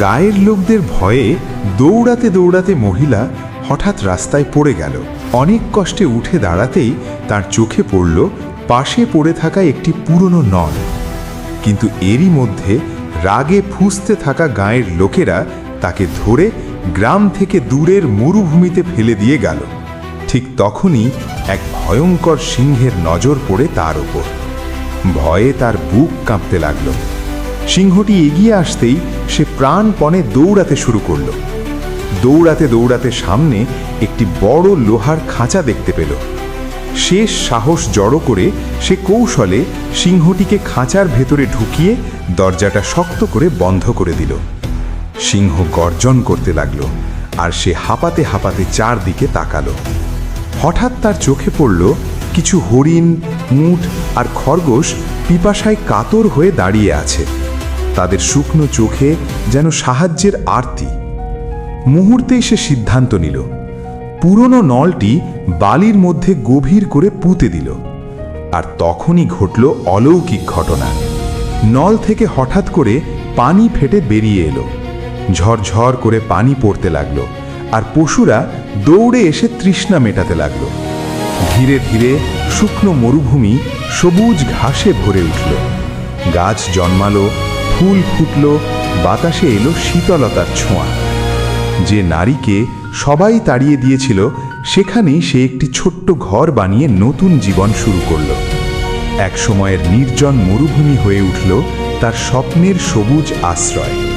গায়ের লোকদের ভয়ে দৌড়াতে দৌড়াতে মহিলা হঠাৎ রাস্তায় পড়ে গেল। অনেক কষ্টে উঠে দাঁড়াতেই তার চোখে পড়ল পাশে পড়ে থাকা একটি পুরনো নল। কিন্তু এরই মধ্যে রাগে ফুঁসতে থাকা গায়ের লোকেরা তাকে ধরে গ্রাম থেকে দূরের মরুভূমিতে ফেলে দিয়ে গেল। ঠিক তখনই এক ভয়ঙ্কর সিংহের নজর পড়ে তার ওপর। ভয়ে তার বুক কাঁপতে লাগল। সিংহটি এগিয়ে আসতেই সে প্রাণপণে দৌড়াতে শুরু করল। দৌড়াতে দৌড়াতে সামনে একটি বড় লোহার খাঁচা দেখতে পেল। শেষ সাহস জড়ো করে সে কৌশলে সিংহটিকে খাঁচার ভেতরে ঢুকিয়ে দরজাটা শক্ত করে বন্ধ করে দিল। সিংহ গর্জন করতে লাগল আর সে হাঁপাতে হাঁপাতে চারদিকে তাকালো। হঠাৎ তার চোখে পড়ল কিছু হরিণ, উট আর খরগোশ পিপাসায় কাতর হয়ে দাঁড়িয়ে আছে। তাদের শুকনো চোখে যেন সাহায্যের আরতি। মুহূর্তেই সে সিদ্ধান্ত নিল, পুরনো নলটি বালির মধ্যে গভীর করে পুঁতে দিল। আর তখনই ঘটল অলৌকিক ঘটনা। নল থেকে হঠাৎ করে পানি ফেটে বেরিয়ে এলো। ঝরঝর করে পানি পড়তে লাগলো আর পশুরা দৌড়ে এসে তৃষ্ণা মেটাতে লাগলো। ধীরে ধীরে শুকনো মরুভূমি সবুজ ঘাসে ভরে উঠল। গাছ জন্মালো, ফুল ফুটল, বাতাসে এলো শীতলতার ছোঁয়া। যে নারীকে সবাই তাড়িয়ে দিয়েছিল সেখানেই সে একটি ছোট্ট ঘর বানিয়ে নতুন জীবন শুরু করল। এক সময়ের নির্জন মরুভূমি হয়ে উঠল তার স্বপ্নের সবুজ আশ্রয়।